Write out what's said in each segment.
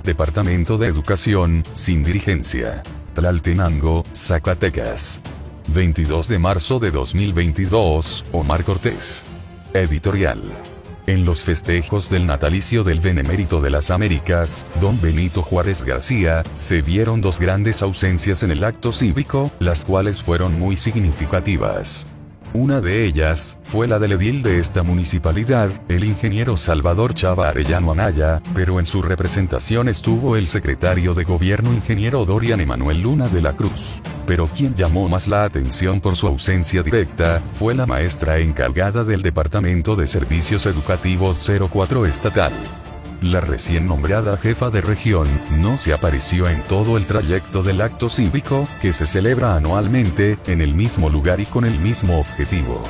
Departamento de Educación, sin dirigencia. Tlaltenango, Zacatecas. 22 de marzo de 2022, Omar Cortés. Editorial. En los festejos del natalicio del Benemérito de las Américas, don Benito Juárez García, se vieron dos grandes ausencias en el acto cívico, las cuales fueron muy significativas. Una de ellas, fue la del edil de esta municipalidad, el ingeniero Salvador Chava Arellano Anaya, pero en su representación estuvo el secretario de Gobierno ingeniero Dorian Emanuel Luna de la Cruz. Pero quien llamó más la atención por su ausencia directa, fue la maestra encargada del Departamento de Servicios Educativos 04 estatal. La recién nombrada jefa de región, no se apareció en todo el trayecto del acto cívico, que se celebra anualmente, en el mismo lugar y con el mismo objetivo.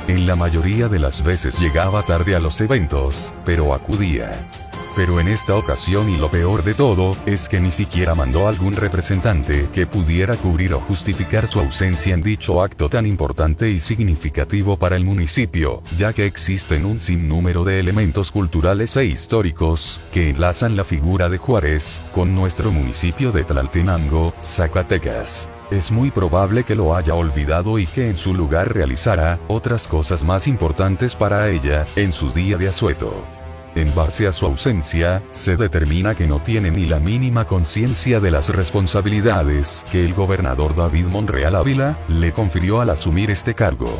En la mayoría de las veces llegaba tarde a los eventos, pero acudía. Pero en esta ocasión, y lo peor de todo, es que ni siquiera mandó algún representante que pudiera cubrir o justificar su ausencia en dicho acto tan importante y significativo para el municipio, ya que existen un sinnúmero de elementos culturales e históricos, que enlazan la figura de Juárez, con nuestro municipio de Tlaltenango, Zacatecas. Es muy probable que lo haya olvidado y que en su lugar realizara otras cosas más importantes para ella, en su día de asueto. En base a su ausencia, se determina que no tiene ni la mínima conciencia de las responsabilidades que el gobernador David Monreal Ávila le confirió al asumir este cargo.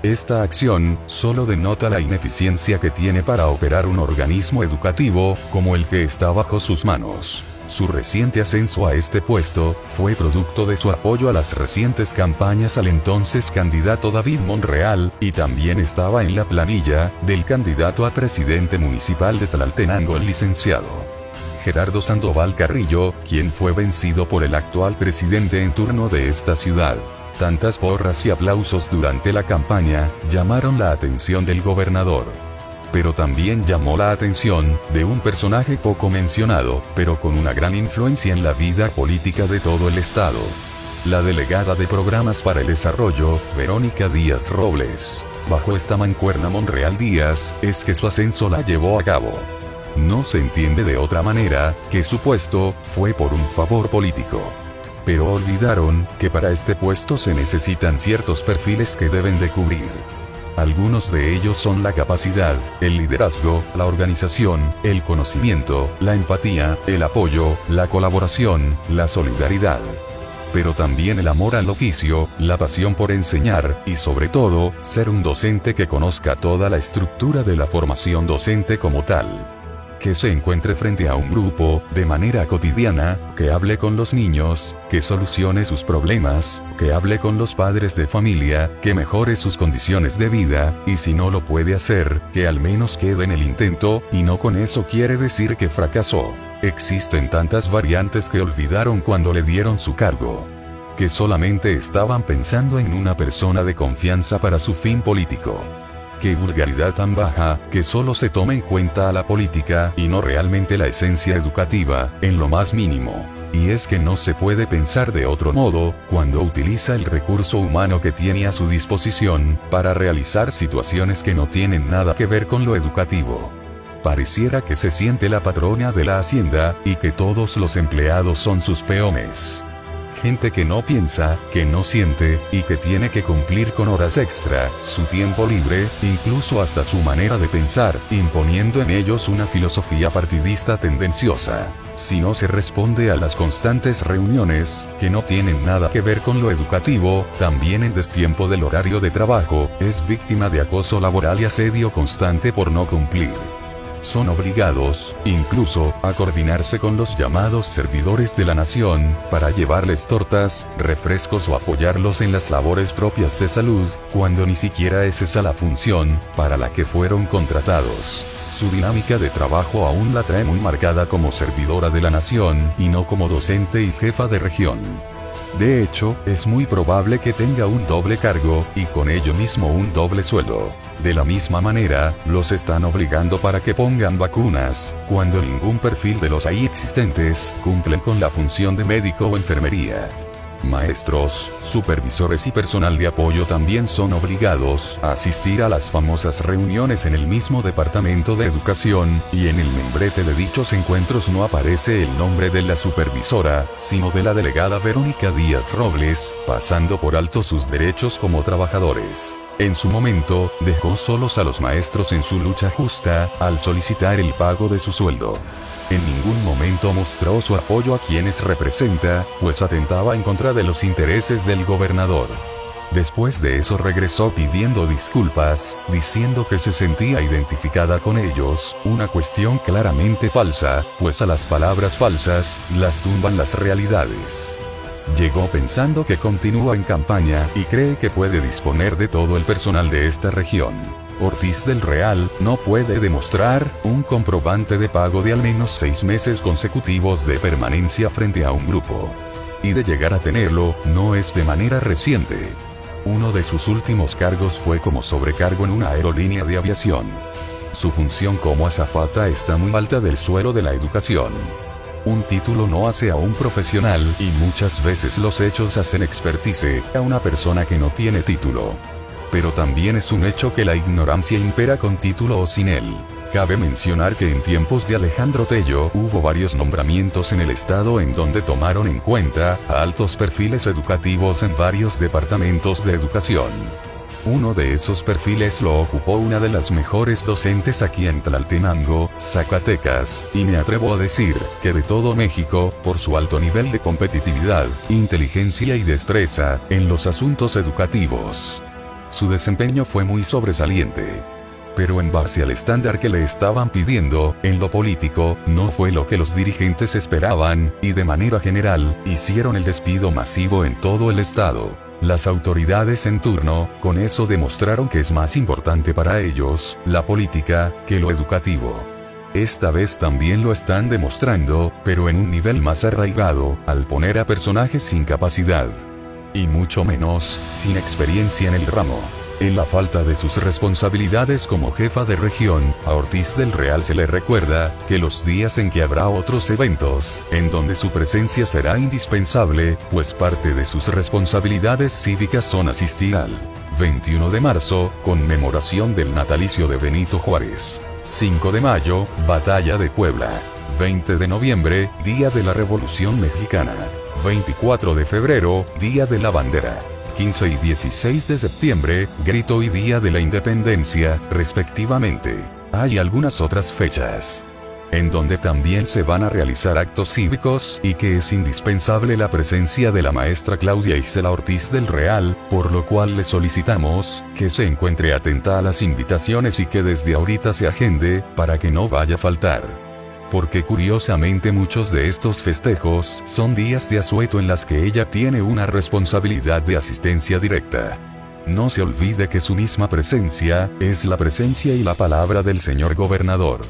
Esta acción solo denota la ineficiencia que tiene para operar un organismo educativo como el que está bajo sus manos. Su reciente ascenso a este puesto fue producto de su apoyo a las recientes campañas al entonces candidato David Monreal, y también estaba en la planilla del candidato a presidente municipal de Tlaltenango, el licenciado Gerardo Sandoval Carrillo, quien fue vencido por el actual presidente en turno de esta ciudad. Tantas porras y aplausos durante la campaña llamaron la atención del gobernador. Pero también llamó la atención de un personaje poco mencionado, pero con una gran influencia en la vida política de todo el estado. La delegada de Programas para el Desarrollo, Verónica Díaz Robles. Bajo esta mancuerna Monreal Díaz, es que su ascenso la llevó a cabo. No se entiende de otra manera, que su puesto fue por un favor político. Pero olvidaron que para este puesto se necesitan ciertos perfiles que deben de cubrir. Algunos de ellos son la capacidad, el liderazgo, la organización, el conocimiento, la empatía, el apoyo, la colaboración, la solidaridad. Pero también el amor al oficio, la pasión por enseñar, y sobre todo, ser un docente que conozca toda la estructura de la formación docente como tal. Que se encuentre frente a un grupo, de manera cotidiana, que hable con los niños, que solucione sus problemas, que hable con los padres de familia, que mejore sus condiciones de vida, y si no lo puede hacer, que al menos quede en el intento, y no con eso quiere decir que fracasó. Existen tantas variantes que olvidaron cuando le dieron su cargo. Que solamente estaban pensando en una persona de confianza para su fin político. Qué vulgaridad tan baja, que solo se toma en cuenta a la política y no realmente la esencia educativa, en lo más mínimo. Y es que no se puede pensar de otro modo, cuando utiliza el recurso humano que tiene a su disposición, para realizar situaciones que no tienen nada que ver con lo educativo. Pareciera que se siente la patrona de la hacienda, y que todos los empleados son sus peones. Gente que no piensa, que no siente, y que tiene que cumplir con horas extra, su tiempo libre, incluso hasta su manera de pensar, imponiendo en ellos una filosofía partidista tendenciosa. Si no se responde a las constantes reuniones, que no tienen nada que ver con lo educativo, también en destiempo del horario de trabajo, es víctima de acoso laboral y asedio constante por no cumplir. Son obligados, incluso, a coordinarse con los llamados servidores de la nación, para llevarles tortas, refrescos o apoyarlos en las labores propias de salud, cuando ni siquiera es esa la función para la que fueron contratados. Su dinámica de trabajo aún la trae muy marcada como servidora de la nación, y no como docente y jefa de región. De hecho, es muy probable que tenga un doble cargo, y con ello mismo un doble sueldo. De la misma manera, los están obligando para que pongan vacunas, cuando ningún perfil de los ahí existentes cumple con la función de médico o enfermería. maestros, supervisores y personal de apoyo también son obligados a asistir a las famosas reuniones en el mismo departamento de educación, y en el membrete de dichos encuentros no aparece el nombre de la supervisora, sino de la delegada Verónica Díaz Robles, pasando por alto sus derechos como trabajadores. En su momento, dejó solos a los maestros en su lucha justa, al solicitar el pago de su sueldo. En ningún momento mostró su apoyo a quienes representa, pues atentaba en contra de los intereses del gobernador. Después de eso regresó pidiendo disculpas, diciendo que se sentía identificada con ellos, una cuestión claramente falsa, pues a las palabras falsas, las tumban las realidades. Llegó pensando que continúa en campaña y cree que puede disponer de todo el personal de esta región. Ortiz del Real no puede demostrar un comprobante de pago de al menos 6 meses consecutivos de permanencia frente a un grupo. Y de llegar a tenerlo, no es de manera reciente. Uno de sus últimos cargos fue como sobrecargo en una aerolínea de aviación. Su función como azafata está muy alta del suelo de la educación. Un título no hace a un profesional, y muchas veces los hechos hacen expertise a una persona que no tiene título. Pero también es un hecho que la ignorancia impera con título o sin él. Cabe mencionar que en tiempos de Alejandro Tello hubo varios nombramientos en el estado en donde tomaron en cuenta a altos perfiles educativos en varios departamentos de educación. Uno de esos perfiles lo ocupó una de las mejores docentes aquí en Tlaltenango, Zacatecas, y me atrevo a decir que de todo México, por su alto nivel de competitividad, inteligencia y destreza en los asuntos educativos. Su desempeño fue muy sobresaliente. Pero en base al estándar que le estaban pidiendo, en lo político, no fue lo que los dirigentes esperaban, y de manera general, hicieron el despido masivo en todo el estado. Las autoridades en turno, con eso demostraron que es más importante para ellos, la política, que lo educativo. Esta vez también lo están demostrando, pero en un nivel más arraigado, al poner a personajes sin capacidad. Y mucho menos, sin experiencia en el ramo. En la falta de sus responsabilidades como jefa de región, a Ortiz del Real se le recuerda que los días en que habrá otros eventos, en donde su presencia será indispensable, pues parte de sus responsabilidades cívicas son asistir al 21 de marzo, conmemoración del natalicio de Benito Juárez. 5 de mayo, Batalla de Puebla. 20 de noviembre, Día de la Revolución Mexicana. 24 de febrero, Día de la Bandera. 15 y 16 de septiembre, Grito y Día de la Independencia, respectivamente. Hay algunas otras fechas en donde también se van a realizar actos cívicos, y que es indispensable la presencia de la maestra Claudia Isela Ortiz del Real, por lo cual le solicitamos que se encuentre atenta a las invitaciones y que desde ahorita se agende, para que no vaya a faltar. Porque curiosamente muchos de estos festejos son días de asueto en las que ella tiene una responsabilidad de asistencia directa. No se olvide que su misma presencia es la presencia y la palabra del señor gobernador.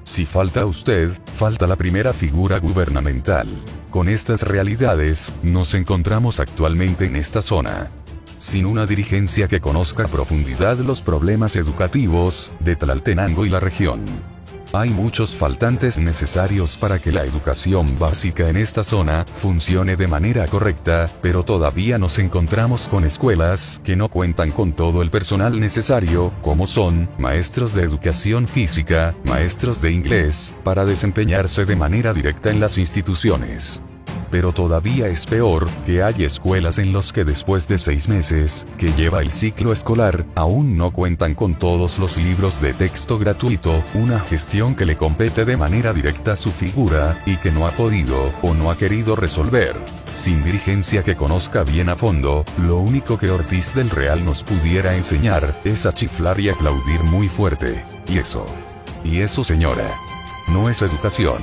Si falta usted, falta la primera figura gubernamental. Con estas realidades, nos encontramos actualmente en esta zona. Sin una dirigencia que conozca a profundidad los problemas educativos de Tlaltenango y la región. Hay muchos faltantes necesarios para que la educación básica en esta zona funcione de manera correcta, pero todavía nos encontramos con escuelas que no cuentan con todo el personal necesario, como son maestros de educación física, maestros de inglés, para desempeñarse de manera directa en las instituciones. Pero todavía es peor, que hay escuelas en los que después de 6 meses, que lleva el ciclo escolar, aún no cuentan con todos los libros de texto gratuito, una gestión que le compete de manera directa a su figura, y que no ha podido, o no ha querido resolver. Sin dirigencia que conozca bien a fondo, lo único que Ortiz del Real nos pudiera enseñar, es a chiflar y aplaudir muy fuerte. Y eso, señora, no es educación.